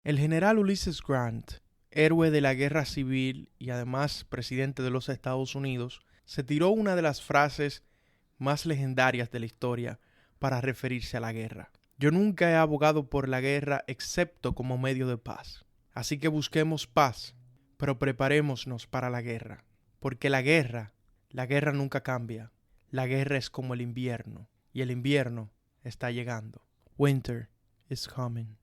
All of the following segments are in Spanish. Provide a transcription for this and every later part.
El general Ulysses Grant, héroe de la guerra civil y además presidente de los Estados Unidos, se tiró una de las frases más legendarias de la historia para referirse a la guerra. Yo nunca he abogado por la guerra excepto como medio de paz. Así que busquemos paz, pero preparémonos para la guerra. Porque la guerra nunca cambia. La guerra es como el invierno, y el invierno está llegando. Winter is coming.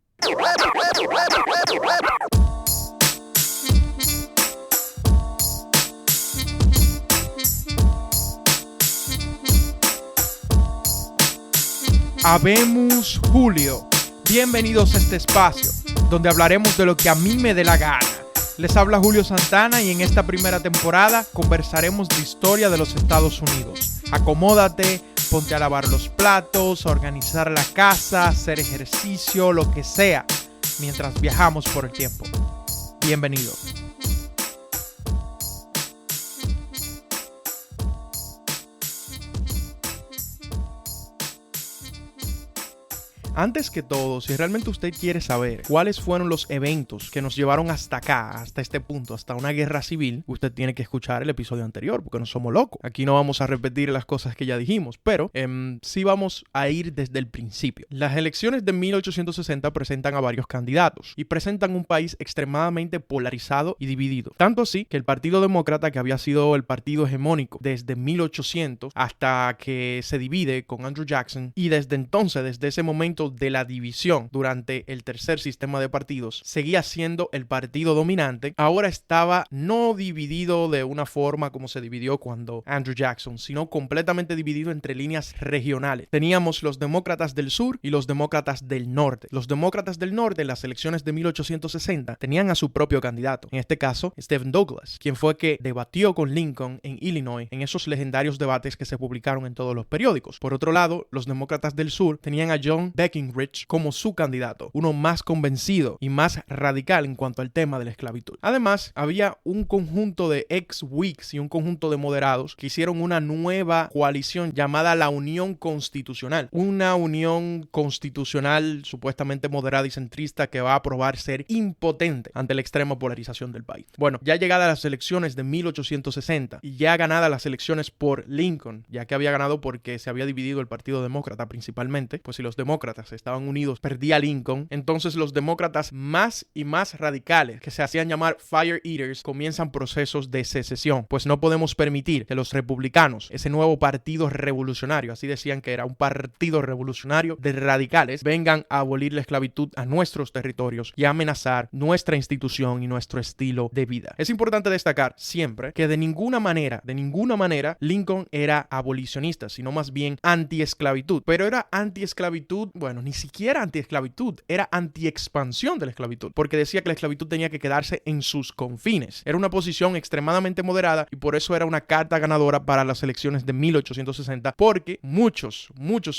Habemos Julio. Bienvenidos a este espacio, donde hablaremos de lo que a mí me dé la gana. Les habla Julio Santana y en esta primera temporada conversaremos de historia de los Estados Unidos. Acomódate, ponte a lavar los platos, a organizar la casa, hacer ejercicio, lo que sea, mientras viajamos por el tiempo. Bienvenido. Antes que todo, si realmente usted quiere saber cuáles fueron los eventos que nos llevaron hasta acá, hasta este punto, hasta una guerra civil, usted tiene que escuchar el episodio anterior, porque no somos locos. Aquí no vamos a repetir las cosas que ya dijimos, pero sí vamos a ir desde el principio. Las elecciones de 1860 presentan a varios candidatos y presentan un país extremadamente polarizado y dividido. Tanto así que el Partido Demócrata, que había sido el partido hegemónico desde 1800 hasta que se divide con Andrew Jackson, y desde entonces, desde ese momento de la división durante el tercer sistema de partidos, seguía siendo el partido dominante. Ahora estaba no dividido de una forma como se dividió cuando Andrew Jackson, sino completamente dividido entre líneas regionales. Teníamos los demócratas del sur y los demócratas del norte. Los demócratas del norte en las elecciones de 1860 tenían a su propio candidato, en este caso Stephen Douglas, quien fue que debatió con Lincoln en Illinois en esos legendarios debates que se publicaron en todos los periódicos. Por otro lado, los demócratas del sur tenían a John Breckinridge como su candidato, uno más convencido y más radical en cuanto al tema de la esclavitud. Además, había un conjunto de ex-Whigs y un conjunto de moderados que hicieron una nueva coalición llamada la Unión Constitucional. Una unión constitucional supuestamente moderada y centrista que va a probar ser impotente ante la extrema polarización del país. Bueno, ya llegadas las elecciones de 1860 y ya ganadas las elecciones por Lincoln, ya que había ganado porque se había dividido el Partido Demócrata principalmente, pues si los demócratas estaban unidos, perdía Lincoln. Entonces los demócratas más y más radicales, que se hacían llamar Fire Eaters, comienzan procesos de secesión, pues no podemos permitir que los republicanos, ese nuevo partido revolucionario, así decían que era un partido revolucionario de radicales, vengan a abolir la esclavitud a nuestros territorios y a amenazar nuestra institución y nuestro estilo de vida. Es importante destacar siempre que de ninguna manera Lincoln era abolicionista, sino más bien anti-esclavitud, pero era anti-esclavitud, bueno, ni siquiera anti-esclavitud, era anti-expansión de la esclavitud, porque decía que la esclavitud tenía que quedarse en sus confines. Era una posición extremadamente moderada y por eso era una carta ganadora para las elecciones de 1860, porque muchos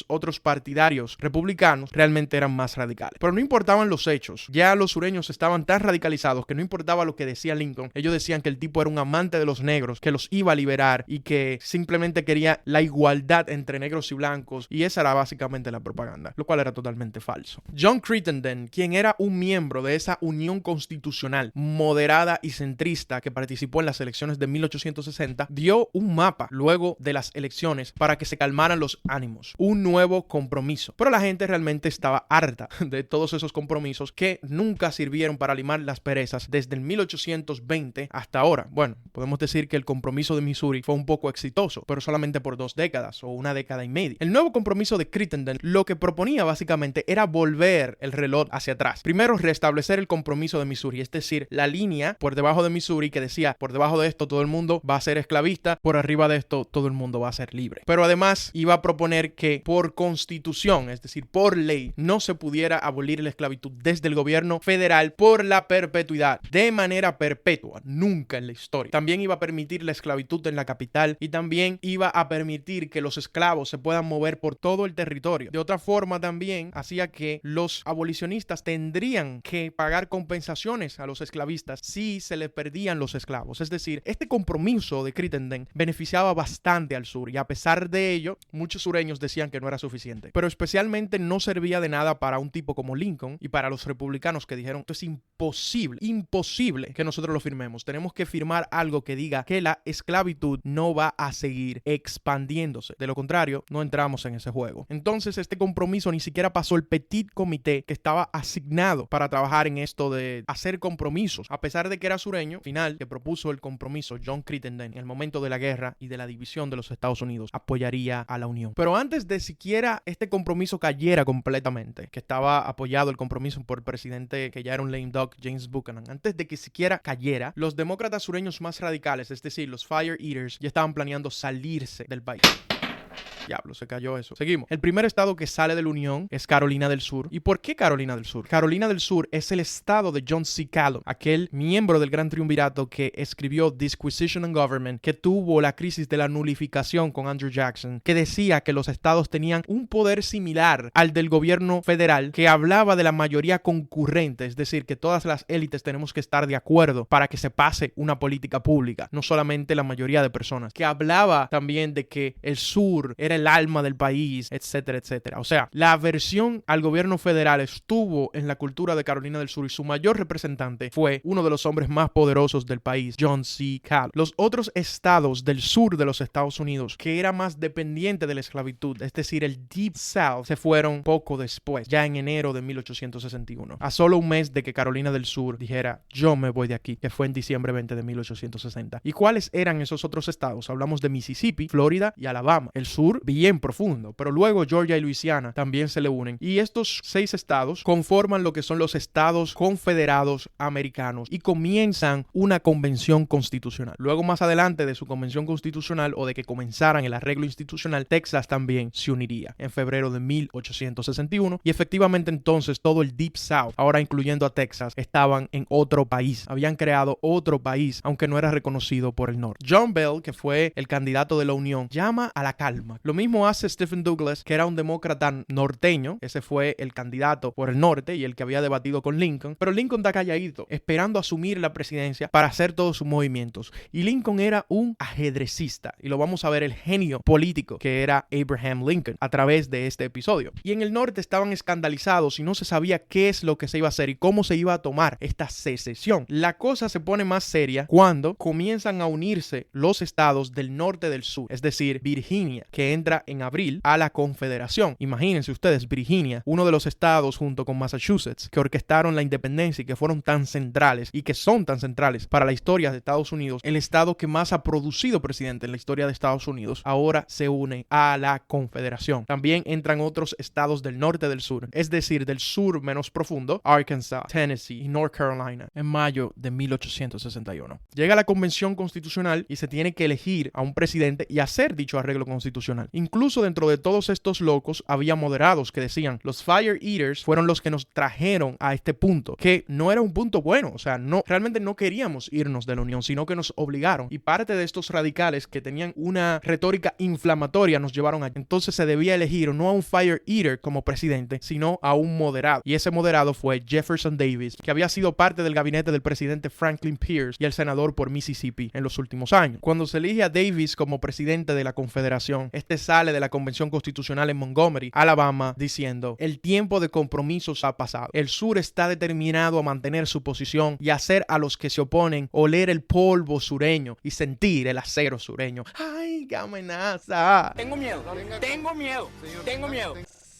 otros partidarios republicanos realmente eran más radicales. Pero no importaban los hechos, ya los sureños estaban tan radicalizados que no importaba lo que decía Lincoln. Ellos decían que el tipo era un amante de los negros, que los iba a liberar y que simplemente quería la igualdad entre negros y blancos, y esa era básicamente la propaganda, lo cual era totalmente falso. John Crittenden, quien era un miembro de esa unión constitucional moderada y centrista que participó en las elecciones de 1860, dio un mapa luego de las elecciones para que se calmaran los ánimos, un nuevo compromiso. Pero la gente realmente estaba harta de todos esos compromisos que nunca sirvieron para limar las perezas desde el 1820 hasta ahora. Bueno, podemos decir que el compromiso de Missouri fue un poco exitoso, pero solamente por 2 décadas o 1 década y media. El nuevo compromiso de Crittenden lo que proponía básicamente era volver el reloj hacia atrás. Primero, restablecer el compromiso de Missouri, es decir, la línea por debajo de Missouri que decía, por debajo de esto todo el mundo va a ser esclavista, por arriba de esto todo el mundo va a ser libre. Pero además iba a proponer que por constitución, es decir, por ley, no se pudiera abolir la esclavitud desde el gobierno federal por la perpetuidad, de manera perpetua, nunca en la historia. También iba a permitir la esclavitud en la capital y también iba a permitir que los esclavos se puedan mover por todo el territorio. De otra forma también también hacía que los abolicionistas tendrían que pagar compensaciones a los esclavistas si se les perdían los esclavos. Es decir, este compromiso de Crittenden beneficiaba bastante al sur y a pesar de ello, muchos sureños decían que no era suficiente. Pero especialmente no servía de nada para un tipo como Lincoln y para los republicanos que dijeron, esto es imposible que nosotros lo firmemos. Tenemos que firmar algo que diga que la esclavitud no va a seguir expandiéndose. De lo contrario, no entramos en ese juego. Entonces, este compromiso ni siquiera pasó el petit comité que estaba asignado para trabajar en esto de hacer compromisos. A pesar de que era sureño, final que propuso el compromiso John Crittenden en el momento de la guerra y de la división de los Estados Unidos, apoyaría a la Unión. Pero antes de siquiera este compromiso cayera completamente, que estaba apoyado el compromiso por el presidente que ya era un lame duck, James Buchanan, antes de que siquiera cayera, los demócratas sureños más radicales, es decir, los Fire Eaters, ya estaban planeando salirse del país. Diablo, se cayó eso. Seguimos. El primer estado que sale de la Unión es Carolina del Sur. ¿Y por qué Carolina del Sur? Carolina del Sur es el estado de John C. Calhoun, aquel miembro del Gran Triunvirato que escribió Disquisition and Government, que tuvo la crisis de la nulificación con Andrew Jackson, que decía que los estados tenían un poder similar al del gobierno federal, que hablaba de la mayoría concurrente, es decir, que todas las élites tenemos que estar de acuerdo para que se pase una política pública, no solamente la mayoría de personas, que hablaba también de que el sur era el alma del país, etcétera, etcétera. O sea, la aversión al gobierno federal estuvo en la cultura de Carolina del Sur y su mayor representante fue uno de los hombres más poderosos del país, John C. Calhoun. Los otros estados del sur de los Estados Unidos, que era más dependiente de la esclavitud, es decir, el Deep South, se fueron poco después, ya en enero de 1861. A solo un mes de que Carolina del Sur dijera, yo me voy de aquí, que fue en diciembre 20 de 1860. ¿Y cuáles eran esos otros estados? Hablamos de Mississippi, Florida y Alabama. El sur bien profundo, pero luego Georgia y Luisiana también se le unen y estos 6 estados conforman lo que son los estados confederados americanos y comienzan una convención constitucional. Luego más adelante de su convención constitucional o de que comenzaran el arreglo institucional, Texas también se uniría en febrero de 1861 y efectivamente entonces todo el Deep South, ahora incluyendo a Texas, estaban en otro país, habían creado otro país aunque no era reconocido por el norte. John Bell, que fue el candidato de la Unión, llama a la calma. Lo mismo hace Stephen Douglas, que era un demócrata norteño. Ese fue el candidato por el norte y el que había debatido con Lincoln. Pero Lincoln está calladito, esperando asumir la presidencia para hacer todos sus movimientos. Y Lincoln era un ajedrecista. Y lo vamos a ver el genio político que era Abraham Lincoln a través de este episodio. Y en el norte estaban escandalizados y no se sabía qué es lo que se iba a hacer y cómo se iba a tomar esta secesión. La cosa se pone más seria cuando comienzan a unirse los estados del norte del sur, es decir, Virginia, que entra en abril a la Confederación. Imagínense ustedes, Virginia, uno de los estados junto con Massachusetts que orquestaron la independencia y que fueron tan centrales y que son tan centrales para la historia de Estados Unidos, el estado que más ha producido presidente en la historia de Estados Unidos, ahora se une a la Confederación. También entran otros estados del norte del sur, es decir, del sur menos profundo, Arkansas, Tennessee y North Carolina, en mayo de 1861. Llega la Convención Constitucional y se tiene que elegir a un presidente y hacer dicho arreglo constitucional. Incluso dentro de todos estos locos había moderados que decían, los Fire Eaters fueron los que nos trajeron a este punto, que no era un punto bueno, o sea, realmente no queríamos irnos de la Unión, sino que nos obligaron. Y parte de estos radicales que tenían una retórica inflamatoria nos llevaron allá. Entonces se debía elegir no a un Fire Eater como presidente, sino a un moderado. Y ese moderado fue Jefferson Davis, que había sido parte del gabinete del presidente Franklin Pierce y el senador por Mississippi en los últimos años. Cuando se elige a Davis como presidente de la Confederación, este sale de la Convención Constitucional en Montgomery, Alabama, diciendo, el tiempo de compromisos ha pasado. El sur está determinado a mantener su posición y hacer a los que se oponen oler el polvo sureño y sentir el acero sureño. ¡Ay, qué amenaza! Tengo miedo.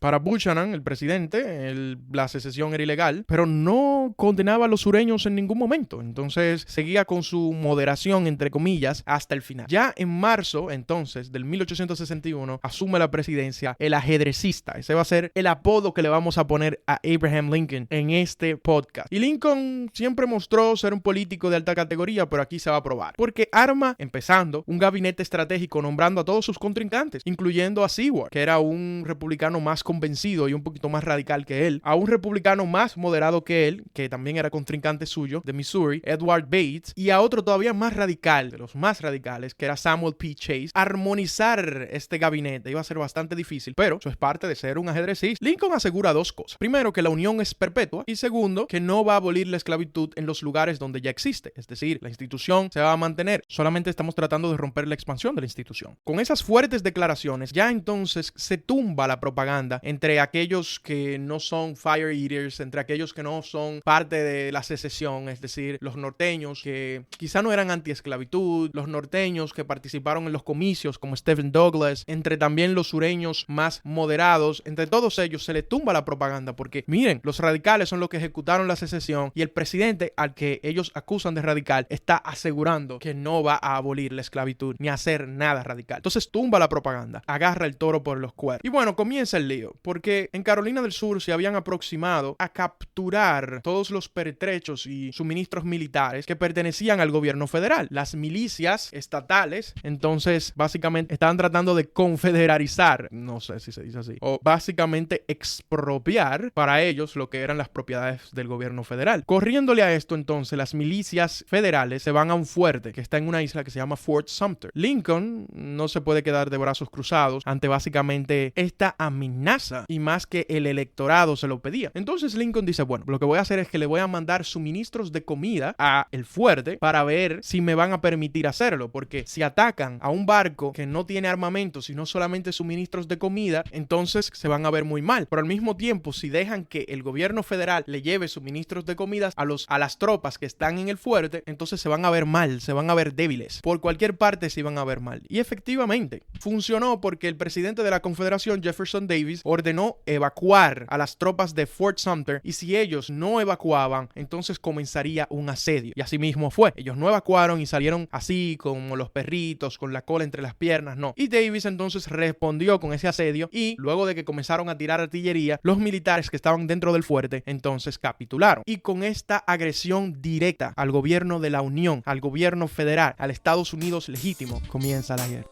Para Buchanan, el presidente, la secesión era ilegal, pero no condenaba a los sureños en ningún momento. Entonces, seguía con su moderación, entre comillas, hasta el final. Ya en marzo, entonces, del 1861, asume la presidencia el ajedrecista. Ese va a ser el apodo que le vamos a poner a Abraham Lincoln en este podcast. Y Lincoln siempre mostró ser un político de alta categoría, pero aquí se va a probar. Porque arma, empezando, un gabinete estratégico nombrando a todos sus contrincantes, incluyendo a Seward, que era un republicano más convencido y un poquito más radical que él, a un republicano más moderado que él, que también era contrincante suyo de Missouri, Edward Bates, y a otro todavía más radical, de los más radicales, que era Samuel P. Chase. Armonizar este gabinete iba a ser bastante difícil, pero eso es parte de ser un ajedrecista. Lincoln asegura dos cosas. Primero, que la unión es perpetua, y segundo, que no va a abolir la esclavitud en los lugares donde ya existe. Es decir, la institución se va a mantener. Solamente estamos tratando de romper la expansión de la institución. Con esas fuertes declaraciones, ya entonces se tumba la propaganda entre aquellos que no son fire eaters, entre aquellos que no son parte de la secesión, es decir, los norteños que quizá no eran anti-esclavitud, los norteños que participaron en los comicios como Stephen Douglas, entre también los sureños más moderados. Entre todos ellos se le tumba la propaganda porque, miren, los radicales son los que ejecutaron la secesión y el presidente al que ellos acusan de radical está asegurando que no va a abolir la esclavitud ni a hacer nada radical. Entonces tumba la propaganda, agarra el toro por los cuernos. Y bueno, comienza el lío, porque en Carolina del Sur se habían aproximado a capturar todos los pertrechos y suministros militares que pertenecían al gobierno federal. Las milicias estatales, entonces, básicamente estaban tratando de confederalizar, no sé si se dice así, o básicamente expropiar para ellos lo que eran las propiedades del gobierno federal. Corriéndole a esto, entonces, las milicias federales se van a un fuerte que está en una isla que se llama Fort Sumter. Lincoln no se puede quedar de brazos cruzados ante básicamente esta amenaza, y más que el electorado se lo pedía. Entonces Lincoln dice, bueno, lo que voy a hacer es que le voy a mandar suministros de comida a el fuerte para ver si me van a permitir hacerlo, porque si atacan a un barco que no tiene armamento, sino solamente suministros de comida, entonces se van a ver muy mal. Pero al mismo tiempo, si dejan que el gobierno federal le lleve suministros de comida a las tropas que están en el fuerte, entonces se van a ver mal, se van a ver débiles. Por cualquier parte se iban a ver mal. Y efectivamente, funcionó porque el presidente de la Confederación, Jefferson Davis, ordenó evacuar a las tropas de Fort Sumter, y si ellos no evacuaban, entonces comenzaría un asedio. Y así mismo fue. Ellos no evacuaron y salieron así como los perritos, con la cola entre las piernas, no. Y Davis entonces respondió con ese asedio, y luego de que comenzaron a tirar artillería, los militares que estaban dentro del fuerte entonces capitularon. Y con esta agresión directa al gobierno de la Unión, al gobierno federal, al Estados Unidos legítimo, comienza la guerra.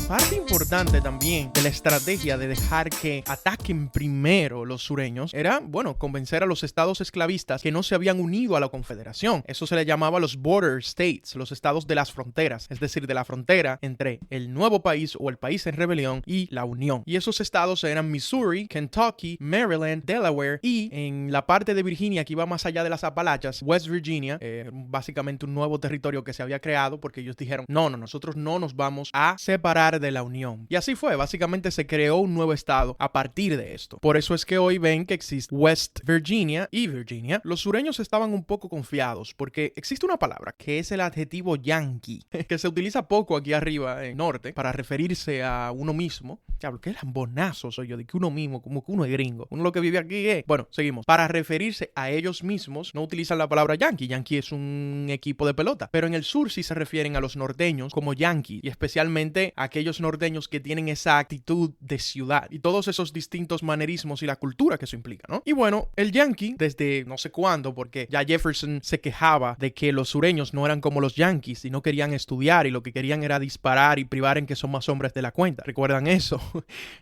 Parte importante también de la estrategia de dejar que ataquen primero los sureños era, bueno, convencer a los estados esclavistas que no se habían unido a la Confederación. Eso se le llamaba los border states, los estados de las fronteras, es decir, de la frontera entre el nuevo país o el país en rebelión y la Unión. Y esos estados eran Missouri, Kentucky, Maryland, Delaware, y en la parte de Virginia que iba más allá de las Apalaches, West Virginia, básicamente un nuevo territorio que se había creado porque ellos dijeron, no, nosotros no nos vamos a separar de la Unión. Y así fue, básicamente se creó un nuevo estado a partir de esto. Por eso es que hoy ven que existe West Virginia y Virginia. Los sureños estaban un poco confiados porque existe una palabra que es el adjetivo yankee, que se utiliza poco aquí arriba en norte para referirse a uno mismo. Diablo, qué lambonazo soy yo de que uno mismo, como que uno es gringo. Uno lo que vive aquí es... Bueno, seguimos. Para referirse a ellos mismos no utilizan la palabra yankee. Yankee es un equipo de pelota. Pero en el sur sí se refieren a los norteños como yankee, y especialmente a aquellos norteños que tienen esa actitud de ciudad y todos esos distintos manerismos y la cultura que eso implica, ¿no? Y bueno, el yankee, desde no sé cuándo, porque ya Jefferson se quejaba de que los sureños no eran como los yankees y no querían estudiar y lo que querían era disparar y privar en que son más hombres de la cuenta. ¿Recuerdan eso?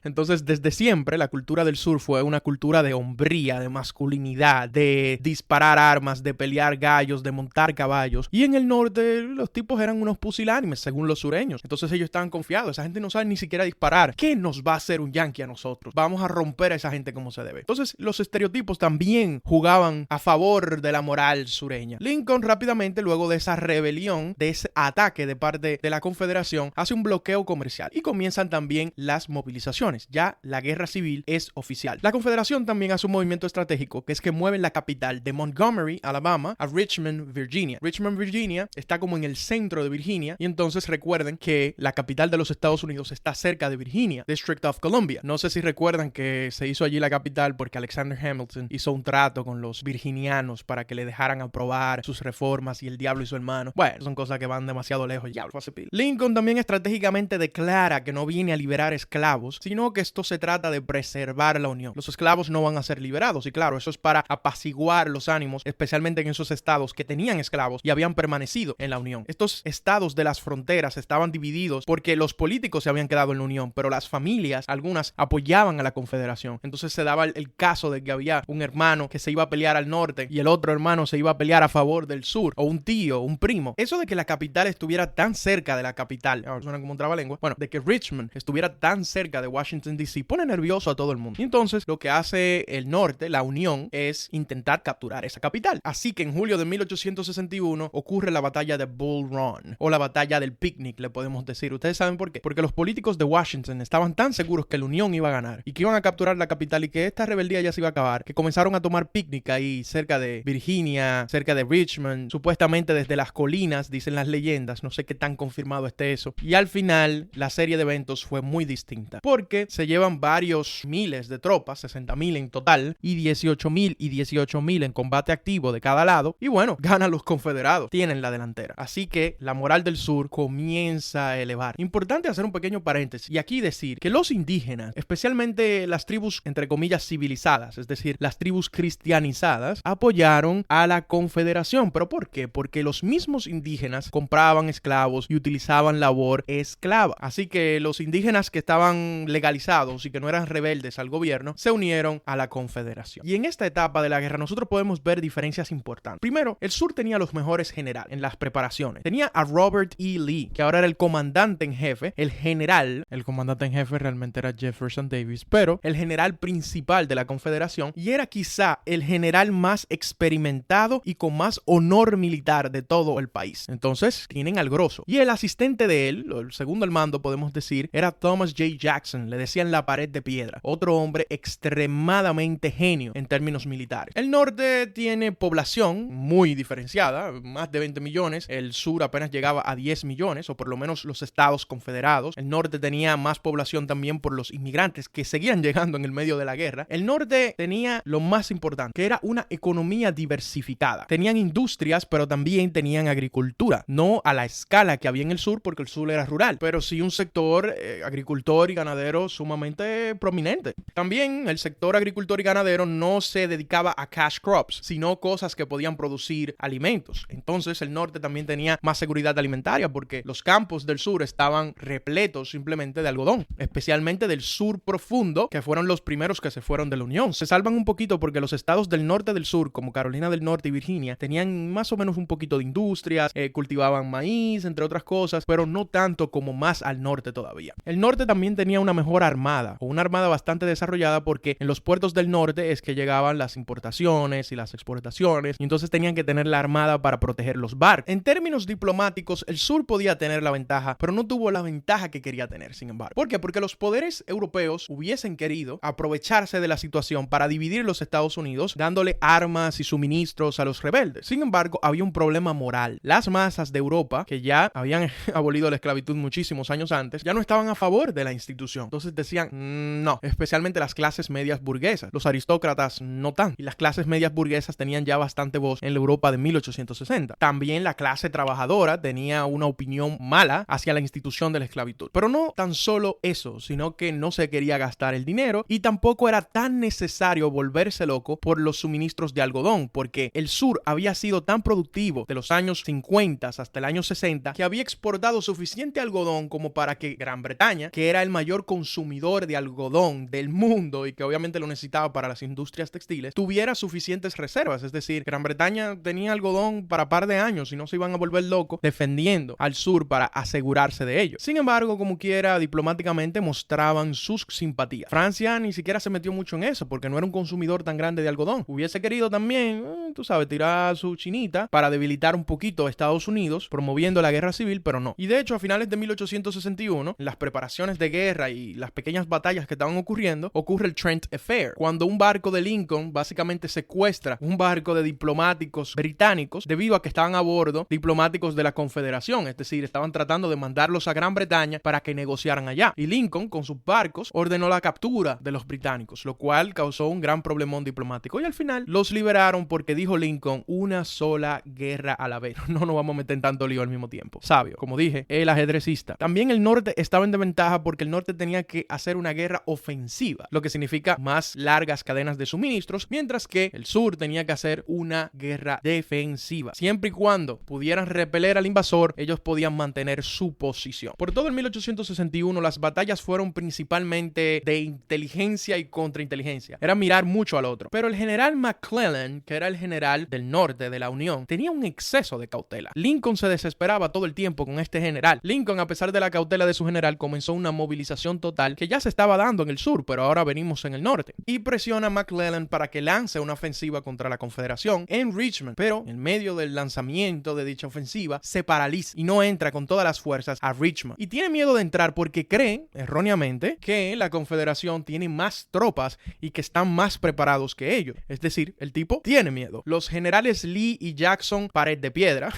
Entonces, desde siempre, la cultura del sur fue una cultura de hombría, de masculinidad, de disparar armas, de pelear gallos, de montar caballos. Y en el norte, los tipos eran unos pusilánimes, según los sureños. Entonces, ellos estaban confiados. Esa gente no sabe ni siquiera disparar. ¿Qué nos va a hacer un yankee a nosotros? Vamos a romper a esa gente como se debe. Entonces, los estereotipos también jugaban a favor de la moral sureña. Lincoln rápidamente, luego de esa rebelión, de ese ataque de parte de la Confederación, hace un bloqueo comercial y comienzan también las movilizaciones. Ya la guerra civil es oficial. La Confederación también hace un movimiento estratégico, que es que mueven la capital de Montgomery, Alabama, a Richmond, Virginia. Richmond, Virginia está como en el centro de Virginia, y entonces recuerden que la capital de los Estados Unidos está está cerca de Virginia, District of Columbia. No sé si recuerdan que se hizo allí la capital porque Alexander Hamilton hizo un trato con los virginianos para que le dejaran aprobar sus reformas y el diablo y su hermano. Bueno, son cosas que van demasiado lejos. Ya, Lincoln también estratégicamente declara que no viene a liberar esclavos, sino que esto se trata de preservar la unión. Los esclavos no van a ser liberados y claro, eso es para apaciguar los ánimos, especialmente en esos estados que tenían esclavos y habían permanecido en la unión. Estos estados de las fronteras estaban divididos porque los políticos se habían quedado en la unión, pero las familias, algunas, apoyaban a la confederación. Entonces se daba el caso de que había un hermano que se iba a pelear al norte y el otro hermano se iba a pelear a favor del sur, o un tío, un primo. Eso de que la capital estuviera tan cerca de la capital, suena como un trabalengua, bueno, de que Richmond estuviera tan cerca de Washington DC pone nervioso a todo el mundo. Y entonces lo que hace el norte, la unión, es intentar capturar esa capital. Así que en julio de 1861 ocurre la batalla de Bull Run, o la batalla del picnic, le podemos decir. ¿Ustedes saben por qué? Porque los políticos de Washington estaban tan seguros que la unión iba a ganar y que iban a capturar la capital y que esta rebeldía ya se iba a acabar, que comenzaron a tomar picnic ahí cerca de Virginia, cerca de Richmond, supuestamente desde las colinas, dicen las leyendas, no sé qué tan confirmado esté eso. Y al final la serie de eventos fue muy distinta, porque se llevan varios miles de tropas, 60,000 en total, y 18,000 en combate activo de cada lado, y bueno, ganan los confederados, tienen la delantera. Así que la moral del sur comienza a elevar. Importante hacer un pequeño paréntesis y aquí decir que los indígenas, especialmente las tribus entre comillas civilizadas, es decir, las tribus cristianizadas, apoyaron a la confederación. ¿Pero por qué? Porque los mismos indígenas compraban esclavos y utilizaban labor esclava. Así que los indígenas que estaban legalizados y que no eran rebeldes al gobierno se unieron a la confederación. Y en esta etapa de la guerra nosotros podemos ver diferencias importantes. Primero, el sur tenía los mejores generales en las preparaciones. Tenía a Robert E. Lee, que ahora era el comandante en jefe, el general. El comandante en jefe realmente era Jefferson Davis, pero el general principal de la confederación, y era quizá el general más experimentado y con más honor militar de todo el país. Entonces, tienen al grosso. Y el asistente de él, el segundo al mando podemos decir, era Thomas J. Jackson, le decían la pared de piedra, otro hombre extremadamente genio en términos militares. El norte tiene población muy diferenciada, más de 20 millones, el sur apenas llegaba a 10 millones, o por lo menos los estados confederados. El norte tenía más población también por los inmigrantes que seguían llegando en el medio de la guerra. El norte tenía lo más importante, que era una economía diversificada. Tenían industrias, pero también tenían agricultura, no a la escala que había en el sur, porque el sur era rural, pero sí un sector agricultor y ganadero sumamente prominente. También el sector agricultor y ganadero no se dedicaba a cash crops, sino cosas que podían producir alimentos. Entonces el norte también tenía más seguridad alimentaria, porque los campos del sur estaban repletos simplemente de algodón, especialmente del sur profundo, que fueron los primeros que se fueron de la Unión. Se salvan un poquito porque los estados del norte del sur, como Carolina del Norte y Virginia, tenían más o menos un poquito de industrias, cultivaban maíz, entre otras cosas, pero no tanto como más al norte todavía. El norte también tenía una mejor armada, o una armada bastante desarrollada, porque en los puertos del norte es que llegaban las importaciones y las exportaciones, y entonces tenían que tener la armada para proteger los barcos. En términos diplomáticos, el sur podía tener la ventaja, pero no tuvo la ventaja que quería tener, sin embargo. ¿Por qué? Porque los poderes europeos hubiesen querido aprovecharse de la situación para dividir los Estados Unidos, dándole armas y suministros a los rebeldes. Sin embargo, había un problema moral. Las masas de Europa, que ya habían abolido la esclavitud muchísimos años antes, ya no estaban a favor de la institución. Entonces decían, no, especialmente las clases medias burguesas. Los aristócratas no tan. Y las clases medias burguesas tenían ya bastante voz en la Europa de 1860. También la clase trabajadora tenía una opinión mala hacia la institución de la esclavitud. Pero no tan solo eso, sino que no se quería gastar el dinero y tampoco era tan necesario volverse loco por los suministros de algodón, porque el sur había sido tan productivo de los años 50 hasta el año 60 que había exportado suficiente algodón como para que Gran Bretaña, que era el mayor consumidor de algodón del mundo y que obviamente lo necesitaba para las industrias textiles, tuviera suficientes reservas. Es decir, Gran Bretaña tenía algodón para par de años y no se iban a volver locos defendiendo al sur para asegurarse de ello. Sin embargo, como quiera, diplomáticamente mostraban sus simpatías. Francia ni siquiera se metió mucho en eso porque no era un consumidor tan grande de algodón. Hubiese querido también, tú sabes, tirar su chinita para debilitar un poquito a Estados Unidos, promoviendo la guerra civil, pero no. Y de hecho, a finales de 1861, en las preparaciones de guerra y las pequeñas batallas que estaban ocurriendo, ocurre el Trent Affair, cuando un barco de Lincoln básicamente secuestra un barco de diplomáticos británicos debido a que estaban a bordo diplomáticos de la Confederación, es decir, estaban tratando de mandarlos a Gran Bretaña para que negociaran allá. Y Lincoln, con sus barcos, ordenó la captura de los británicos, lo cual causó un gran problemón diplomático. Y al final los liberaron porque dijo Lincoln, una sola guerra a la vez. No nos vamos a meter en tanto lío al mismo tiempo. Sabio, como dije, el ajedrecista. También el norte estaba en desventaja porque el norte tenía que hacer una guerra ofensiva, lo que significa más largas cadenas de suministros, mientras que el sur tenía que hacer una guerra defensiva. Siempre y cuando pudieran repeler al invasor, ellos podían mantener su posición. Por todo el 1861, las batallas fueron principalmente de inteligencia y contrainteligencia. Era mirar mucho al otro. Pero el general McClellan, que era el general del norte de la Unión, tenía un exceso de cautela. Lincoln se desesperaba todo el tiempo con este general. Lincoln, a pesar de la cautela de su general, comenzó una movilización total que ya se estaba dando en el sur, pero ahora venimos en el norte. Y presiona a McClellan para que lance una ofensiva contra la Confederación en Richmond. Pero en medio del lanzamiento de dicha ofensiva, se paraliza y no entra con todas las fuerzas a Richmond. Y tiene miedo de entrar porque creen, erróneamente, que la Confederación tiene más tropas y que están más preparados que ellos. Es decir, el tipo tiene miedo. Los generales Lee y Jackson, pared de piedra,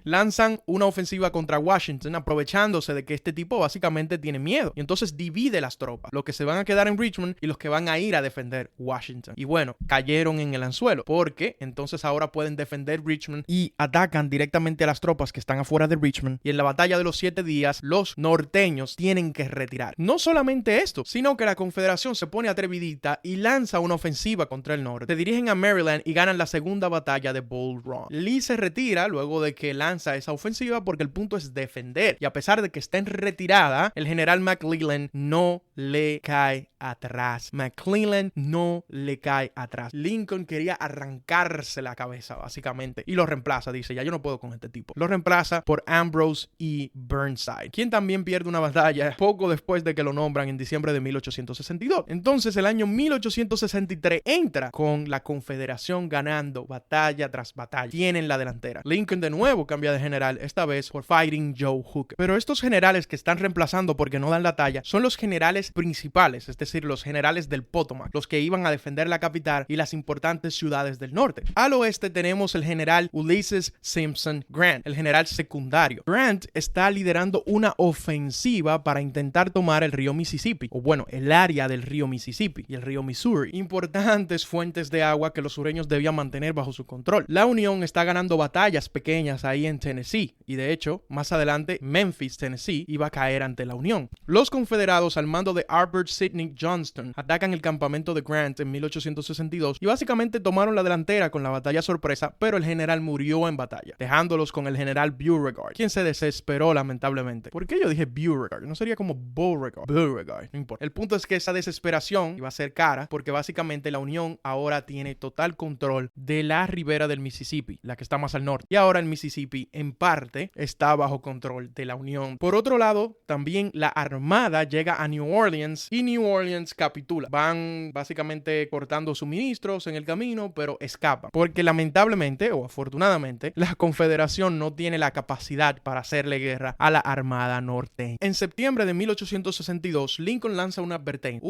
lanzan una ofensiva contra Washington, aprovechándose de que este tipo básicamente tiene miedo. Y entonces divide las tropas, los que se van a quedar en Richmond y los que van a ir a defender Washington. Y bueno, cayeron en el anzuelo, porque entonces ahora pueden defender Richmond y atacan directamente a las tropas que están afuera de Richmond. Y en la batalla de los 7 días, los norteños tienen que retirar. No solamente esto, sino que la Confederación se pone atrevidita y lanza una ofensiva contra el norte. Se dirigen a Maryland y ganan la segunda batalla de Bull Run. Lee se retira luego de que lanza esa ofensiva porque el punto es defender. Y a pesar de que está en retirada, el general McClellan no le cae atrás. McClellan no le cae atrás. Lincoln quería arrancarse la cabeza, básicamente. Y lo reemplaza. Dice, ya yo no puedo con este tipo. Lo reemplaza por Ambrose y Burnside, quien también pierde una batalla poco después de que lo nombran en diciembre de 1862. Entonces, el año 1863 entra con la Confederación ganando batalla tras batalla. Tienen la delantera. Lincoln de nuevo cambia de general, esta vez por Fighting Joe Hooker. Pero estos generales que están reemplazando porque no dan la talla son los generales principales, es decir, los generales del Potomac, los que iban a defender la capital y las importantes ciudades del norte. Al oeste tenemos el general Ulysses Simpson Grant, el general secundario. Grant está liderando una ofensiva para intentar tomar el río Mississippi, o bueno, el área del río Mississippi y el río Missouri, importantes fuentes de agua que los sureños debían mantener bajo su control. La Unión está ganando batallas pequeñas ahí en Tennessee, y de hecho, más adelante, Memphis, Tennessee, iba a caer ante la Unión. Los confederados, al mando de Albert Sidney Johnston, atacan el campamento de Grant en 1862 y básicamente tomaron la delantera con la batalla sorpresa, pero el general murió en batalla, dejándolos con el general Beauregard, quien se desesperó lamentablemente. ¿Por qué yo dije Beauregard? No sería como Beauregard. Beauregard, no importa. El punto es que esa desesperación iba a ser cara porque básicamente la Unión ahora tiene total control de la ribera del Mississippi, la que está más al norte. Y ahora el Mississippi, en parte, está bajo control de la Unión. Por otro lado, también la Armada llega a New Orleans y New Orleans capitula. Van básicamente cortando suministros en el camino, pero escapan. Porque lamentablemente, o afortunadamente, la Confederación no tiene la capacidad para hacerle guerra a la Armada norteña. En septiembre de 1862, Lincoln lanza una advertencia,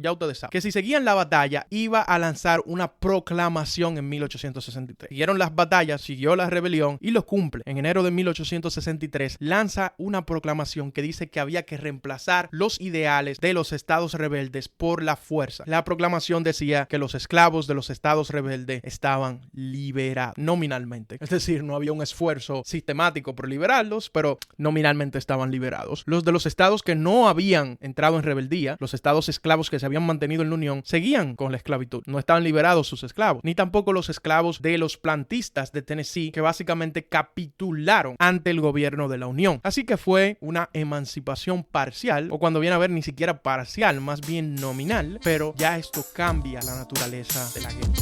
ya ustedes saben, que si seguían la batalla, iba a lanzar una proclamación en 1863. Siguieron las batallas, siguió la rebelión y lo cumple. En enero de 1863, lanza una proclamación que dice que había que reemplazar los ideales de los estados rebeldes por la fuerza. La proclamación decía que los esclavos de los estados rebeldes estaban liberados nominalmente. Es decir, no había un esfuerzo sistemático por liberarlos, pero nominalmente estaban liberados. Los de los estados que no habían entrado en rebeldía, los estados esclavos que se habían mantenido en la Unión, seguían con la esclavitud. No estaban liberados sus esclavos, ni tampoco los esclavos de los plantistas de Tennessee, que básicamente capitularon ante el gobierno de la Unión. Así que fue una emancipación parcial, o cuando viene a ver ni siquiera parcial, más bien nominal, pero ya esto cambia la naturaleza de la guerra.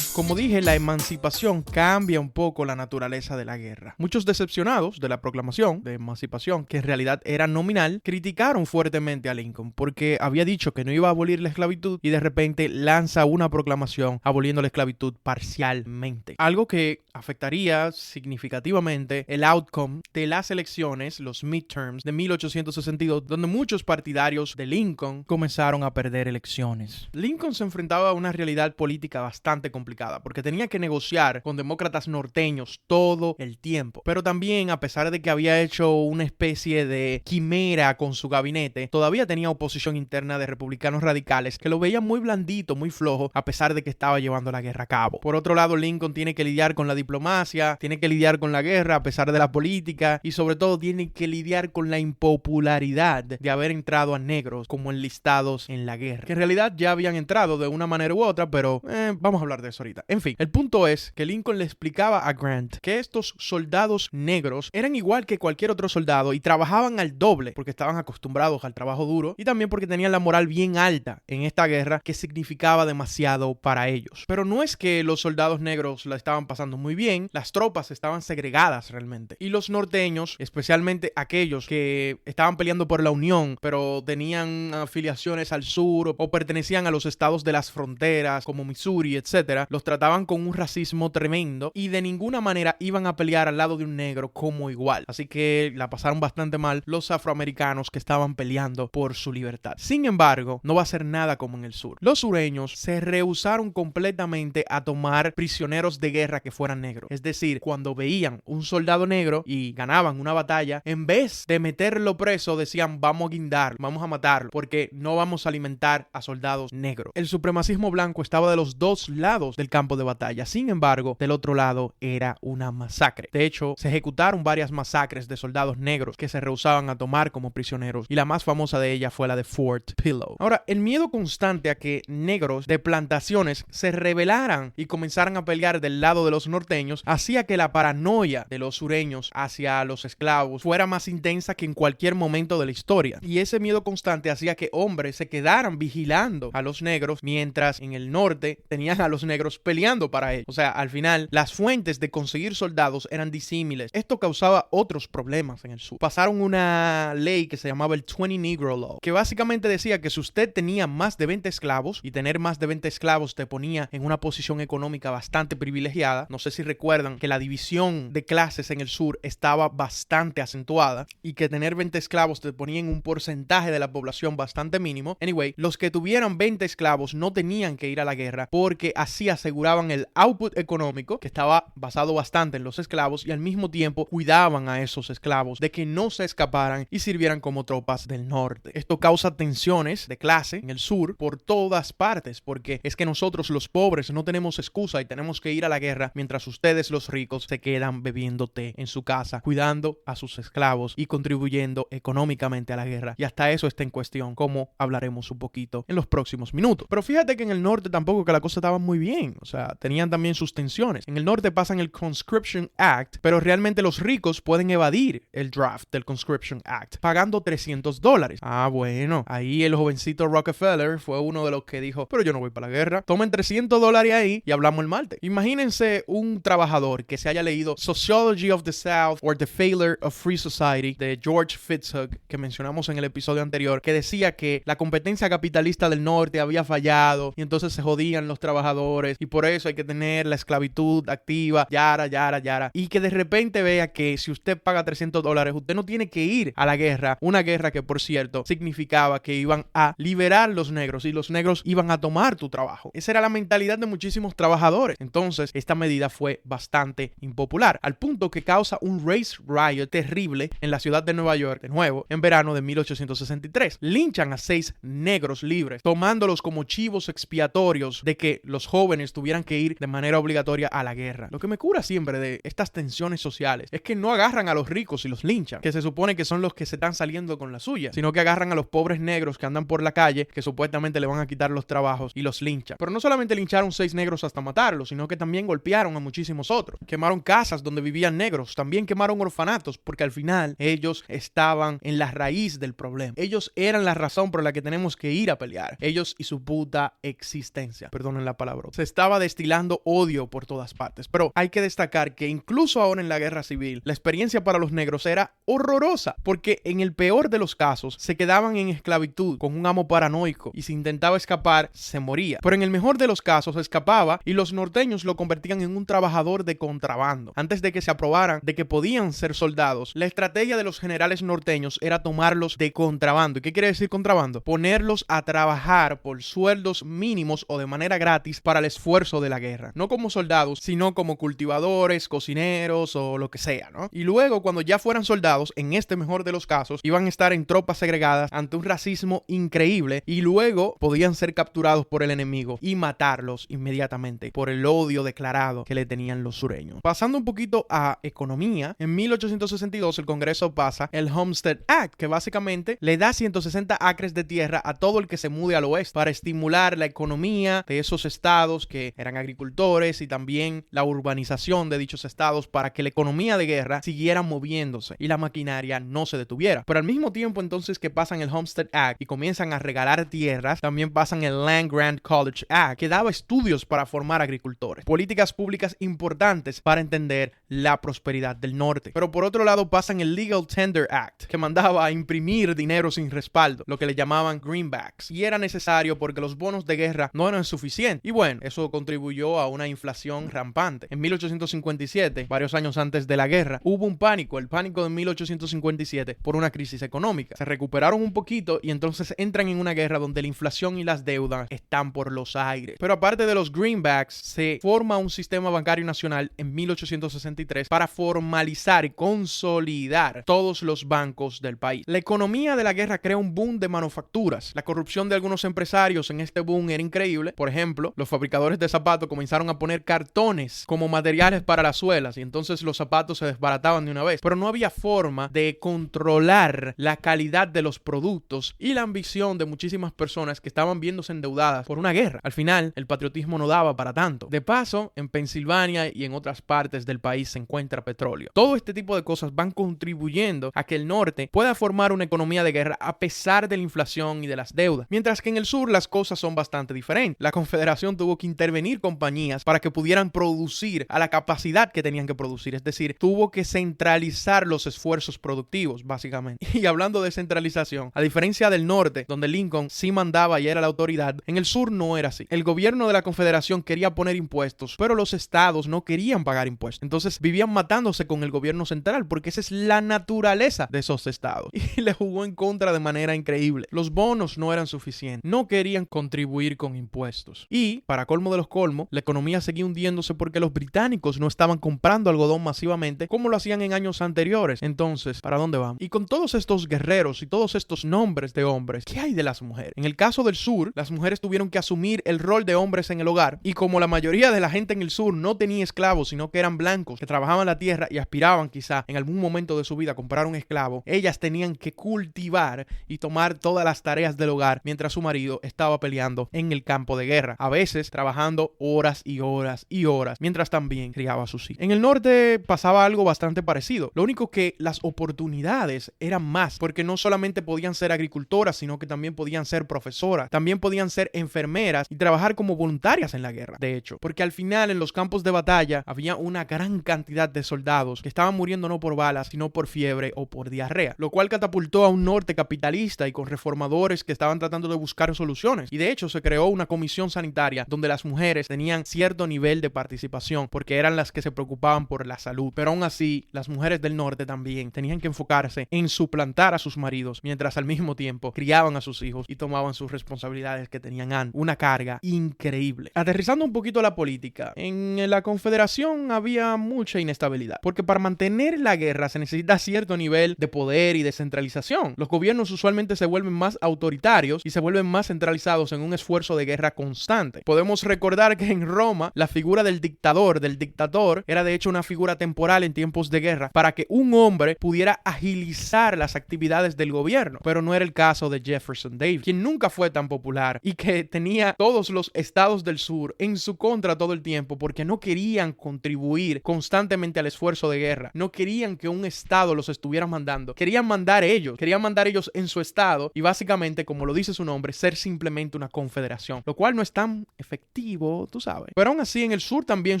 Como dije, la emancipación cambia un poco la naturaleza de la guerra. Muchos decepcionados de la proclamación de emancipación, que en realidad era nominal, criticaron fuertemente a Lincoln porque había dicho que no iba a abolir la esclavitud y de repente lanza una proclamación aboliendo la esclavitud parcialmente. Algo que afectaría significativamente el outcome de las elecciones, los midterms de 1862, donde muchos partidarios de Lincoln comenzaron a perder elecciones. Lincoln se enfrentaba a una realidad política bastante complicada porque tenía que negociar con demócratas norteños todo el tiempo. Pero también, a pesar de que había hecho una especie de quimera con su gabinete, todavía tenía oposición interna de republicanos radicales que lo veían muy blandito, muy flojo, a pesar de que estaba llevando la guerra a cabo. Por otro lado, Lincoln tiene que lidiar con la diplomacia, tiene que lidiar con la guerra a pesar de la política y sobre todo tiene que lidiar con la impopularidad de haber entrado a negros como enlistados en la guerra, que en realidad ya habían entrado de una manera u otra, pero vamos a hablar de eso ahorita. En fin, el punto es que Lincoln le explicaba a Grant que estos soldados negros eran igual que cualquier otro soldado y trabajaban al doble porque estaban acostumbrados al trabajo duro y también porque tenían la moral bien alta en esta guerra que significaba demasiado para ellos. Pero no es que los soldados negros la estaban pasando muy bien, las tropas estaban segregadas realmente. Y los norteños, especialmente aquellos que estaban peleando por la Unión, pero tenían afiliaciones al sur o pertenecían a los estados de las fronteras como Missouri, etcétera, los trataban con un racismo tremendo y de ninguna manera iban a pelear al lado de un negro como igual. Así que la pasaron bastante mal los afroamericanos que estaban peleando por su libertad. Sin embargo, no va a ser nada como en el sur. Los sureños se rehusaron completamente a tomar prisioneros de guerra que fueran negros. Es decir, cuando veían un soldado negro y ganaban una batalla, en vez de meterlo preso, decían vamos a guindarlo, vamos a matarlo, porque no vamos a alimentar a soldados negros. El supremacismo blanco estaba de los dos lados del campo de batalla. Sin embargo, del otro lado era una masacre. De hecho, se ejecutaron varias masacres de soldados negros que se rehusaban a tomar como prisioneros y la más famosa de ellas fue la de Fort Pillow. Ahora, el miedo constante a que negros de plantaciones se rebelaran y comenzaran a pelear del lado de los norteños hacía que la paranoia de los sureños hacia los esclavos fuera más intensa que en cualquier momento de la historia. Y ese miedo constante hacía que hombres se quedaran vigilando a los negros mientras en el norte tenían a los negros peleando para ellos. O sea, al final, las fuentes de conseguir soldados eran disímiles. Esto causaba otros problemas en el sur. Pasaron una ley que se llamaba el 20 Negro Law, que básicamente decía que si usted tenía más de 20 esclavos, y tener más de 20 esclavos te ponía en una posición económica bastante privilegiada, no sé si recuerdan que la división de clases en el sur estaba bastante acentuada, y que tener 20 esclavos te ponía en un porcentaje de la población bastante mínimo. Anyway, los que tuvieran 20 esclavos no tenían que ir a la guerra porque así aseguraban el output económico, que estaba basado bastante en los esclavos, y al mismo tiempo cuidaban a esos esclavos de que no se escaparan y sirvieran como tropas del norte. Esto causa tensiones de clase en el sur por todas partes, porque es que nosotros los pobres no tenemos excusa y tenemos que ir a la guerra mientras ustedes los ricos se quedan bebiendo té en su casa, cuidando a sus esclavos y contribuyendo económicamente a la guerra. Y hasta eso está en cuestión, como hablaremos un poquito en los próximos minutos. Pero fíjate que en el norte tampoco que la cosa estaba muy bien, o sea, tenían también sus tensiones. En el norte pasan el Conscription Act, pero realmente los ricos pueden evadir el draft del Conscription Act pagando $300. Ah, bueno, ahí el jovencito Rockefeller fue uno de los que dijo, pero yo no voy para la guerra, tomen $300 ahí y hablamos el martes. Imagínense un trabajador que se haya leído Sociology of the South or The Failure of Free Society de George Fitzhugh, que mencionamos en el episodio anterior, que decía que la competencia capitalista del norte había fallado y entonces se jodían los trabajadores y por eso hay que tener la esclavitud activa, yara, y que de repente vea que si usted paga $300, usted no tiene que ir a la guerra, una guerra que por cierto significaba que iban a liberar los negros y los negros iban a tomar tu trabajo. Esa era la mentalidad de muchísimos trabajadores. Entonces esta medida fue bastante impopular, al punto que causa un race riot terrible en la ciudad de Nueva York, de nuevo, en verano de 1863. Linchan a 6 negros libres, tomándolos como chivos expiatorios de que los jóvenes tuvieran que ir de manera obligatoria a la guerra. Lo que me cura siempre de estas tensiones sociales es que no agarran a los ricos y los linchan, que se supone que son los que se están saliendo con la suya, sino que agarran a los pobres negros que andan por la calle, que supuestamente le van a quitar los trabajos, y los linchan. Pero no solamente lincharon 6 negros hasta matarlos, sino que también golpearon a muchísimos otros. Quemaron casas donde vivían negros, también quemaron orfanatos, porque al final ellos estaban en la raíz del problema. Ellos eran la razón por la que tenemos que ir a pelear. Ellos y su puta existencia. Perdonen la palabra. Se estaban estaba destilando odio por todas partes. Pero hay que destacar que incluso ahora en la guerra civil, la experiencia para los negros era horrorosa, porque en el peor de los casos se quedaban en esclavitud con un amo paranoico y si intentaba escapar se moría. Pero en el mejor de los casos escapaba y los norteños lo convertían en un trabajador de contrabando. Antes de que se aprobaran de que podían ser soldados, la estrategia de los generales norteños era tomarlos de contrabando. ¿Y qué quiere decir contrabando? Ponerlos a trabajar por sueldos mínimos o de manera gratis para el esfuerzo de la guerra. No como soldados, sino como cultivadores, cocineros o lo que sea, ¿no? Y luego, cuando ya fueran soldados, en este mejor de los casos, iban a estar en tropas segregadas ante un racismo increíble y luego podían ser capturados por el enemigo y matarlos inmediatamente por el odio declarado que le tenían los sureños. Pasando un poquito a economía, en 1862 el Congreso pasa el Homestead Act, que básicamente le da 160 acres de tierra a todo el que se mude al oeste para estimular la economía de esos estados que eran agricultores y también la urbanización de dichos estados para que la economía de guerra siguiera moviéndose y la maquinaria no se detuviera. Pero al mismo tiempo entonces que pasan el Homestead Act y comienzan a regalar tierras, también pasan el Land Grant College Act, que daba estudios para formar agricultores, políticas públicas importantes para entender la prosperidad del norte. Pero por otro lado pasan el Legal Tender Act, que mandaba a imprimir dinero sin respaldo, lo que le llamaban greenbacks, y era necesario porque los bonos de guerra no eran suficientes. Y bueno, eso contribuyó a una inflación rampante. En 1857, varios años antes de la guerra, hubo un pánico, el pánico de 1857, por una crisis económica. Se recuperaron un poquito y entonces entran en una guerra donde la inflación y las deudas están por los aires. Pero aparte de los greenbacks, se forma un sistema bancario nacional en 1863 para formalizar y consolidar todos los bancos del país. La economía de la guerra crea un boom de manufacturas. La corrupción de algunos empresarios en este boom era increíble. Por ejemplo, los fabricadores de zapatos comenzaron a poner cartones como materiales para las suelas y entonces los zapatos se desbarataban de una vez. Pero no había forma de controlar la calidad de los productos y la ambición de muchísimas personas que estaban viéndose endeudadas por una guerra. Al final, el patriotismo no daba para tanto. De paso, en Pensilvania y en otras partes del país se encuentra petróleo. Todo este tipo de cosas van contribuyendo a que el norte pueda formar una economía de guerra a pesar de la inflación y de las deudas. Mientras que en el sur las cosas son bastante diferentes. La Confederación tuvo que intervenir compañías para que pudieran producir a la capacidad que tenían que producir. Es decir, tuvo que centralizar los esfuerzos productivos, básicamente. Y hablando de centralización, a diferencia del norte, donde Lincoln sí mandaba y era la autoridad, en el sur no era así. El gobierno de la Confederación quería poner impuestos, pero los estados no querían pagar impuestos. Entonces vivían matándose con el gobierno central porque esa es la naturaleza de esos estados. Y le jugó en contra de manera increíble. Los bonos no eran suficientes. No querían contribuir con impuestos. Y, para colmo de los colmos, la economía seguía hundiéndose porque los británicos no estaban comprando algodón masivamente como lo hacían en años anteriores. Entonces, ¿para dónde vamos? Y con todos estos guerreros y todos estos nombres de hombres, ¿qué hay de las mujeres? En el caso del sur, las mujeres tuvieron que asumir el rol de hombres en el hogar. Y como la mayoría de la gente en el sur no tenía esclavos, sino que eran blancos, que trabajaban la tierra y aspiraban quizá en algún momento de su vida a comprar un esclavo, ellas tenían que cultivar y tomar todas las tareas del hogar mientras su marido estaba peleando en el campo de guerra, a veces trabajando horas y horas y horas, mientras también criaba a sus hijos. En el norte pasaba algo bastante parecido, lo único que las oportunidades eran más, porque no solamente podían ser agricultoras, sino que también podían ser profesoras, también podían ser enfermeras y trabajar como voluntarias en la guerra, de hecho, porque al final en los campos de batalla había una gran cantidad de soldados que estaban muriendo no por balas, sino por fiebre o por diarrea, lo cual catapultó a un norte capitalista y con reformadores que estaban tratando de buscar soluciones. Y de hecho se creó una comisión sanitaria donde las mujeres tenían cierto nivel de participación porque eran las que se preocupaban por la salud. Pero aún así, las mujeres del norte también tenían que enfocarse en suplantar a sus maridos mientras al mismo tiempo criaban a sus hijos y tomaban sus responsabilidades que tenían antes. Una carga increíble. Aterrizando un poquito a la política, en la Confederación había mucha inestabilidad porque para mantener la guerra se necesita cierto nivel de poder y de centralización. Los gobiernos usualmente se vuelven más autoritarios y se vuelven más centralizados en un esfuerzo de guerra constante. Podemos recordar que en Roma la figura del dictador, del dictador, era de hecho una figura temporal en tiempos de guerra para que un hombre pudiera agilizar las actividades del gobierno, pero no era el caso de Jefferson Davis, quien nunca fue tan popular y que tenía todos los estados del sur en su contra todo el tiempo porque no querían contribuir constantemente al esfuerzo de guerra, no querían que un estado los estuviera mandando, querían mandar ellos en su estado y básicamente, como lo dice su nombre, ser simplemente una confederación, lo cual no es tan efectivo agresivo, tú sabes. Pero aún así, en el sur también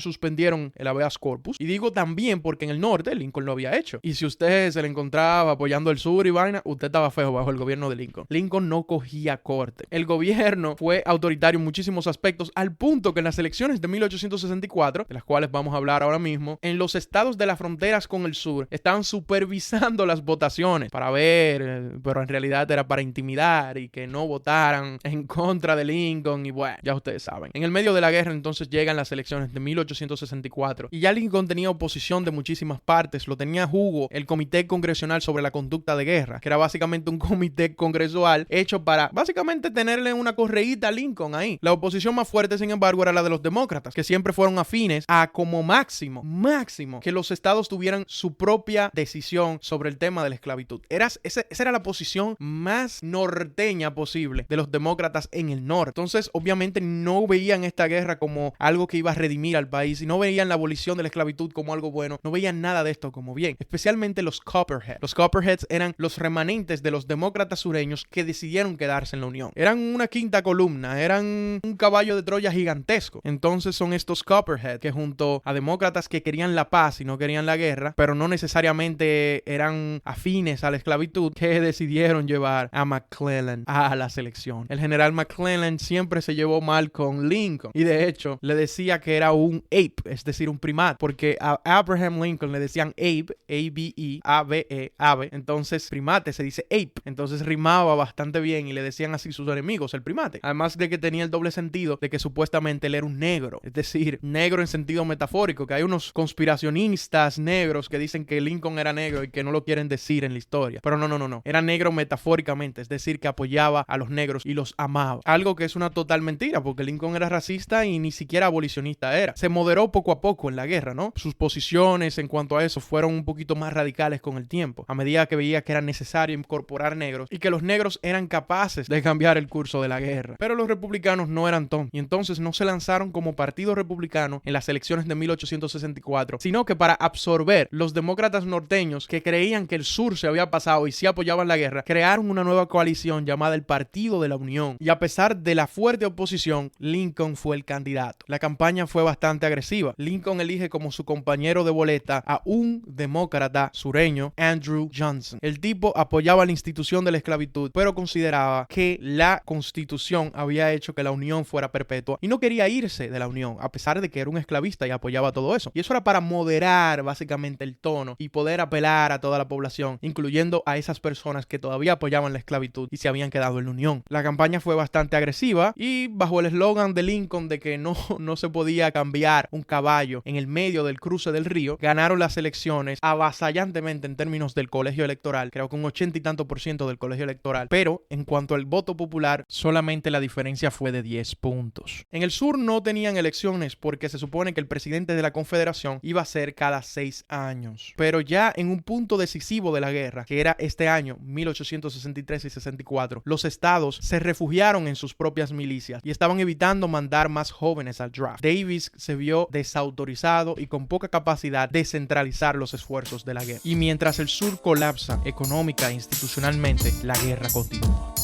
suspendieron el habeas corpus. Y digo también porque en el norte Lincoln lo había hecho. Y si usted se le encontraba apoyando el sur y vaina, usted estaba feo bajo el gobierno de Lincoln. Lincoln no cogía corte. El gobierno fue autoritario en muchísimos aspectos, al punto que en las elecciones de 1864, de las cuales vamos a hablar ahora mismo, en los estados de las fronteras con el sur, estaban supervisando las votaciones para ver, pero en realidad era para intimidar y que no votaran en contra de Lincoln y bueno, ya ustedes saben. En el medio de la guerra entonces llegan las elecciones de 1864 y ya Lincoln tenía oposición de muchísimas partes, lo tenía jugo el Comité Congresional sobre la Conducta de Guerra, que era básicamente un comité congresual hecho para básicamente tenerle una correíta a Lincoln ahí. La oposición más fuerte, sin embargo, era la de los demócratas, que siempre fueron afines a como máximo, que los estados tuvieran su propia decisión sobre el tema de la esclavitud. Esa era la posición más norteña posible de los demócratas en el norte. Entonces, obviamente, no veían esta guerra como algo que iba a redimir al país y no veían la abolición de la esclavitud como algo bueno. No veían nada de esto como bien. Especialmente los Copperheads. Los Copperheads eran los remanentes de los demócratas sureños que decidieron quedarse en la Unión. Eran una quinta columna, eran un caballo de Troya gigantesco. Entonces son estos Copperheads que junto a demócratas que querían la paz y no querían la guerra, pero no necesariamente eran afines a la esclavitud, que decidieron llevar a McClellan a la selección. El general McClellan siempre se llevó mal con Lincoln y de hecho le decía que era un ape, es decir, un primate, porque a Abraham Lincoln le decían ape, A-B-E, A-B-E, ave. Entonces primate se dice ape, entonces rimaba bastante bien y le decían así sus enemigos, el primate. Además de que tenía el doble sentido de que supuestamente él era un negro, es decir, negro en sentido metafórico, que hay unos conspiracionistas negros que dicen que Lincoln era negro y que no lo quieren decir en la historia, pero no, era negro metafóricamente, es decir, que apoyaba a los negros y los amaba, algo que es una total mentira, porque Lincoln era racista y ni siquiera abolicionista era. Se moderó poco a poco en la guerra, ¿no? Sus posiciones en cuanto a eso fueron un poquito más radicales con el tiempo, a medida que veía que era necesario incorporar negros y que los negros eran capaces de cambiar el curso de la guerra. Pero los republicanos no eran tontos y entonces no se lanzaron como partido republicano en las elecciones de 1864, sino que para absorber los demócratas norteños que creían que el sur se había pasado y sí apoyaban la guerra, crearon una nueva coalición llamada el Partido de la Unión. Y a pesar de la fuerte oposición, Lincoln fue el candidato. La campaña fue bastante agresiva. Lincoln elige como su compañero de boleta a un demócrata sureño, Andrew Johnson. El tipo apoyaba la institución de la esclavitud, pero consideraba que la Constitución había hecho que la Unión fuera perpetua y no quería irse de la Unión, a pesar de que era un esclavista y apoyaba todo eso. Y eso era para moderar básicamente el tono y poder apelar a toda la población, incluyendo a esas personas que todavía apoyaban la esclavitud y se habían quedado en la Unión. La campaña fue bastante agresiva y bajo el eslogan de Lincoln de que no se podía cambiar un caballo en el medio del cruce del río, ganaron las elecciones avasallantemente en términos del colegio electoral, creo que un 80 y tanto % del colegio electoral, pero en cuanto al voto popular, solamente la diferencia fue de 10 puntos. En el sur no tenían elecciones porque se supone que el presidente de la Confederación iba a ser cada 6 años, pero ya en un punto decisivo de la guerra, que era este año, 1863 y 64, los estados se refugiaron en sus propias milicias y estaban evitando mandar más jóvenes al draft. Davis se vio desautorizado y con poca capacidad de centralizar los esfuerzos de la guerra. Y mientras el sur colapsa económica e institucionalmente, la guerra continúa.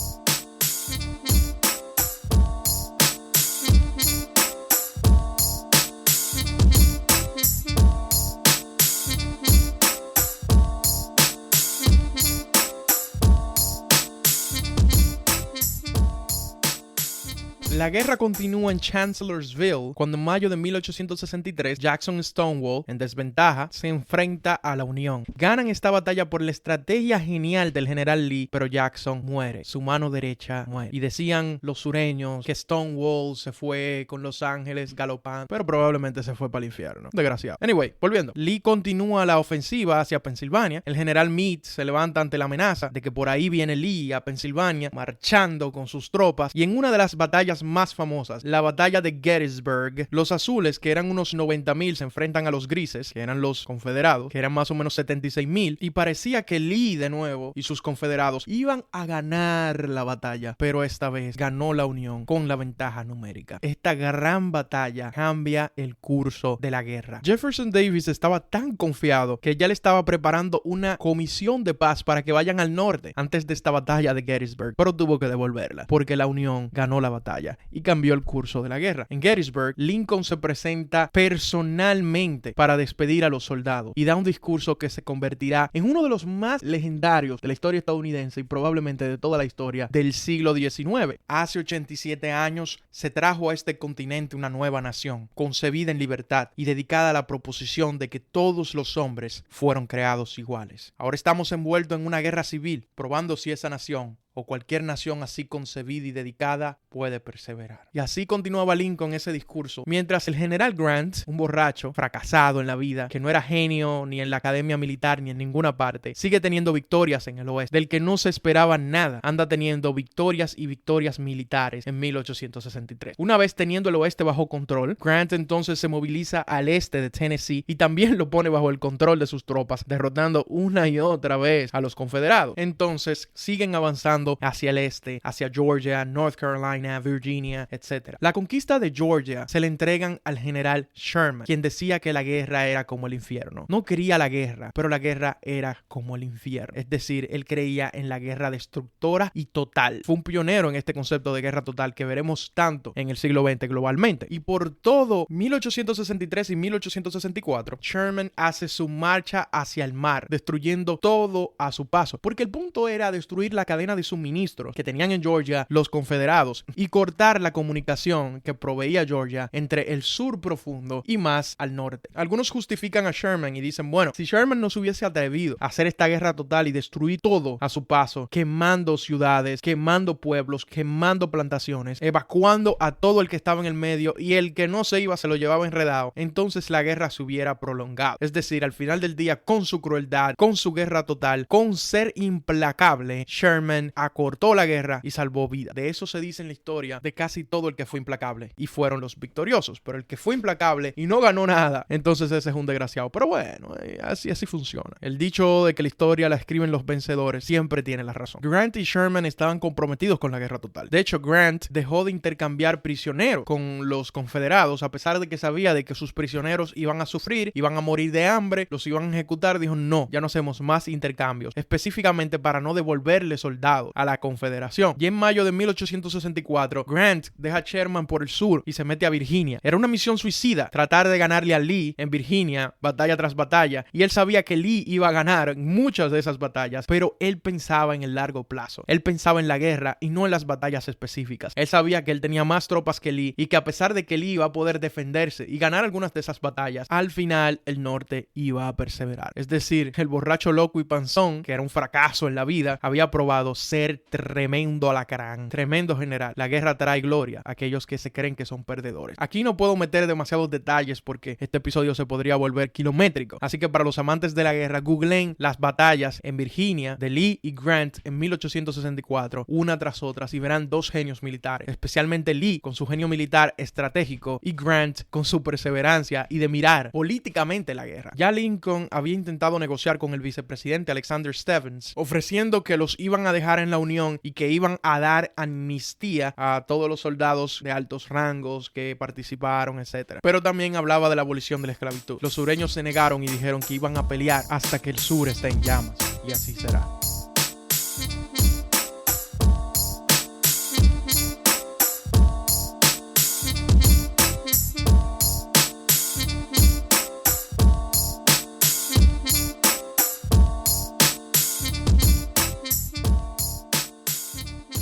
La guerra continúa en Chancellorsville cuando en mayo de 1863 Jackson Stonewall, en desventaja, se enfrenta a la Unión. Ganan esta batalla por la estrategia genial del general Lee, pero Jackson muere. Su mano derecha muere. Y decían los sureños que Stonewall se fue con Los Ángeles galopando, pero probablemente se fue para el infierno. Desgraciado. Anyway, volviendo. Lee continúa la ofensiva hacia Pensilvania. El general Meade se levanta ante la amenaza de que por ahí viene Lee a Pensilvania marchando con sus tropas y en una de las batallas más famosas, la batalla de Gettysburg, los azules, que eran unos 90,000, se enfrentan a los grises, que eran los confederados, que eran más o menos 76,000, y parecía que Lee de nuevo y sus confederados iban a ganar la batalla, pero esta vez ganó la Unión con la ventaja numérica. Esta gran batalla cambia el curso de la guerra. Jefferson Davis estaba tan confiado que ya le estaba preparando una comisión de paz para que vayan al norte antes de esta batalla de Gettysburg, pero tuvo que devolverla porque la Unión ganó la batalla. y cambió el curso de la guerra. En Gettysburg, Lincoln se presenta personalmente para despedir a los soldados y da un discurso que se convertirá en uno de los más legendarios de la historia estadounidense y probablemente de toda la historia del siglo XIX. Hace 87 años se trajo a este continente una nueva nación, concebida en libertad y dedicada a la proposición de que todos los hombres fueron creados iguales. Ahora estamos envueltos en una guerra civil, probando si esa nación o cualquier nación así concebida y dedicada puede perseverar. Y así continuaba Lincoln ese discurso, mientras el general Grant, un borracho, fracasado en la vida, que no era genio ni en la academia militar ni en ninguna parte, sigue teniendo victorias en el oeste, del que no se esperaba nada, anda teniendo victorias y victorias militares en 1863. Una vez teniendo el oeste bajo control, Grant entonces se moviliza al este de Tennessee y también lo pone bajo el control de sus tropas, derrotando una y otra vez a los confederados. Entonces siguen avanzando hacia el este, hacia Georgia, North Carolina, Virginia, etc. La conquista de Georgia se le entregan al general Sherman, quien decía que la guerra era como el infierno. No quería la guerra, pero la guerra era como el infierno. Es decir, él creía en la guerra destructora y total. Fue un pionero en este concepto de guerra total que veremos tanto en el siglo XX globalmente. Y por todo 1863 y 1864, Sherman hace su marcha hacia el mar, destruyendo todo a su paso, porque el punto era destruir la cadena de suministros que tenían en Georgia los confederados y cortar la comunicación que proveía Georgia entre el sur profundo y más al norte. Algunos justifican a Sherman y dicen, bueno, si Sherman no se hubiese atrevido a hacer esta guerra total y destruir todo a su paso, quemando ciudades, quemando pueblos, quemando plantaciones, evacuando a todo el que estaba en el medio y el que no se iba se lo llevaba enredado, entonces la guerra se hubiera prolongado. Es decir, al final del día, con su crueldad, con su guerra total, con ser implacable, Sherman acortó la guerra y salvó vidas. De eso se dice en la historia de casi todo el que fue implacable y fueron los victoriosos, pero el que fue implacable y no ganó nada, entonces ese es un desgraciado. Pero bueno, así funciona. El dicho de que la historia la escriben los vencedores siempre tiene la razón. Grant y Sherman estaban comprometidos con la guerra total. De hecho, Grant dejó de intercambiar prisioneros con los confederados a pesar de que sabía de que sus prisioneros iban a sufrir, iban a morir de hambre, los iban a ejecutar. Dijo, no, ya no hacemos más intercambios, específicamente para no devolverle soldados a la Confederación. Y en mayo de 1864, Grant deja a Sherman por el sur y se mete a Virginia. Era una misión suicida, tratar de ganarle a Lee en Virginia, batalla tras batalla, y él sabía que Lee iba a ganar en muchas de esas batallas, pero él pensaba en el largo plazo. Él pensaba en la guerra y no en las batallas específicas. Él sabía que él tenía más tropas que Lee y que a pesar de que Lee iba a poder defenderse y ganar algunas de esas batallas, al final el norte iba a perseverar. Es decir, el borracho loco y panzón, que era un fracaso en la vida, había probado ser tremendo alacrán, tremendo general. La guerra trae gloria a aquellos que se creen que son perdedores. Aquí no puedo meter demasiados detalles porque este episodio se podría volver kilométrico. Así que para los amantes de la guerra, googleen las batallas en Virginia de Lee y Grant en 1864, una tras otra, y verán dos genios militares, especialmente Lee con su genio militar estratégico y Grant con su perseverancia y de mirar políticamente la guerra. Ya Lincoln había intentado negociar con el vicepresidente Alexander Stephens, ofreciendo que los iban a dejar en la Unión y que iban a dar amnistía a todos los soldados de altos rangos que participaron, etc. Pero también hablaba de la abolición de la esclavitud. Los sureños se negaron y dijeron que iban a pelear hasta que el sur esté en llamas. Y así será.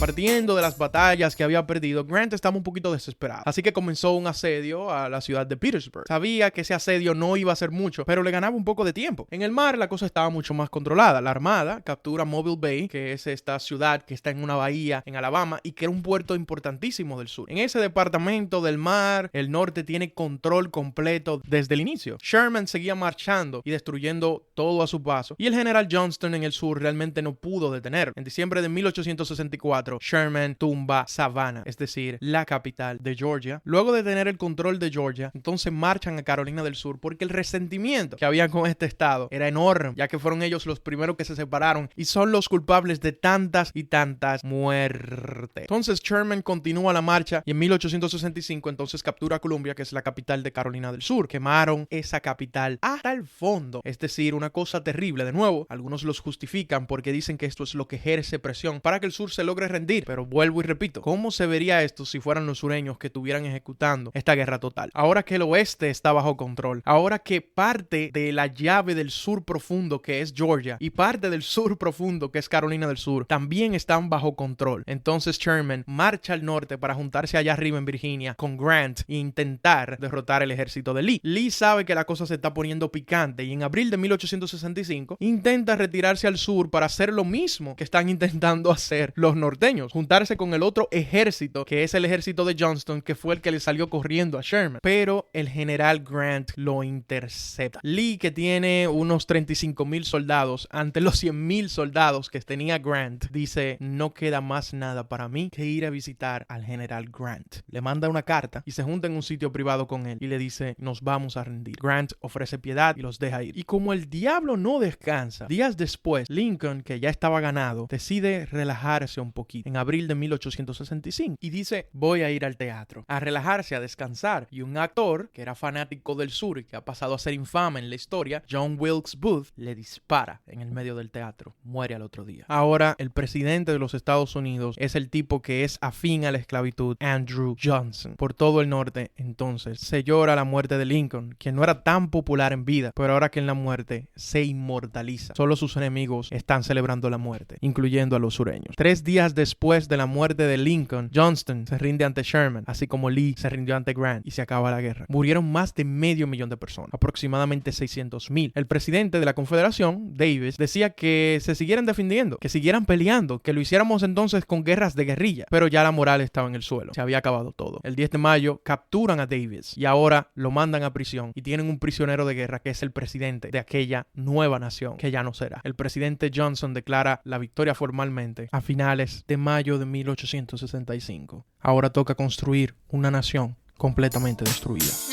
Partiendo de las batallas que había perdido, Grant estaba un poquito desesperado, así que comenzó un asedio a la ciudad de Petersburg. Sabía que ese asedio no iba a ser mucho, pero le ganaba un poco de tiempo. En el mar la cosa estaba mucho más controlada. La armada captura Mobile Bay, que es esta ciudad que está en una bahía en Alabama y que era un puerto importantísimo del sur. En ese departamento del mar, el norte tiene control completo desde el inicio. Sherman seguía marchando y destruyendo todo a su paso, y el general Johnston en el sur realmente no pudo detenerlo. En diciembre de 1864, Sherman tumba Savannah, es decir, la capital de Georgia. Luego de tener el control de Georgia, entonces marchan a Carolina del Sur porque el resentimiento que había con este estado era enorme, ya que fueron ellos los primeros que se separaron y son los culpables de tantas y tantas muertes. Entonces Sherman continúa la marcha y en 1865 entonces captura Columbia, que es la capital de Carolina del Sur. Quemaron esa capital hasta el fondo, es decir, una cosa terrible. De nuevo, algunos los justifican porque dicen que esto es lo que ejerce presión para que el sur se logre rendir rendir. Pero vuelvo y repito, ¿cómo se vería esto si fueran los sureños que estuvieran ejecutando esta guerra total? Ahora que el oeste está bajo control, ahora que parte de la llave del sur profundo que es Georgia y parte del sur profundo que es Carolina del Sur también están bajo control. Entonces Sherman marcha al norte para juntarse allá arriba en Virginia con Grant e intentar derrotar el ejército de Lee. Lee sabe que la cosa se está poniendo picante y en abril de 1865 intenta retirarse al sur para hacer lo mismo que están intentando hacer los norteños, juntarse con el otro ejército que es el ejército de Johnston, que fue el que le salió corriendo a Sherman. Pero el general Grant lo intercepta. Lee, que tiene unos 35,000 soldados ante los 100,000 soldados que tenía Grant, dice: no queda más nada para mí que ir a visitar al general Grant. Le manda una carta y se junta en un sitio privado con él y le dice: nos vamos a rendir. Grant ofrece piedad y los deja ir. Y como el diablo no descansa, días después, Lincoln, que ya estaba ganado, decide relajarse un poquito en abril de 1865 y dice: voy a ir al teatro, a relajarse, a descansar. Y un actor que era fanático del sur y que ha pasado a ser infame en la historia, John Wilkes Booth, le dispara en el medio del teatro. Muere al otro día. Ahora, el presidente de los Estados Unidos es el tipo que es afín a la esclavitud, Andrew Johnson. Por todo el norte, entonces, se llora la muerte de Lincoln, quien no era tan popular en vida, pero ahora que en la muerte se inmortaliza. Solo sus enemigos están celebrando la muerte, incluyendo a los sureños. 3 días después de la muerte de Lincoln, Johnston se rinde ante Sherman, así como Lee se rindió ante Grant, y se acaba la guerra. Murieron más de 500,000 de personas, aproximadamente 600,000. El presidente de la Confederación, Davis, decía que se siguieran defendiendo, que siguieran peleando, que lo hiciéramos entonces con guerras de guerrilla, pero ya la moral estaba en el suelo, se había acabado todo. El 10 de mayo capturan a Davis y ahora lo mandan a prisión y tienen un prisionero de guerra que es el presidente de aquella nueva nación que ya no será. El presidente Johnson declara la victoria formalmente a finales de mayo de 1865. Ahora toca construir una nación completamente destruida.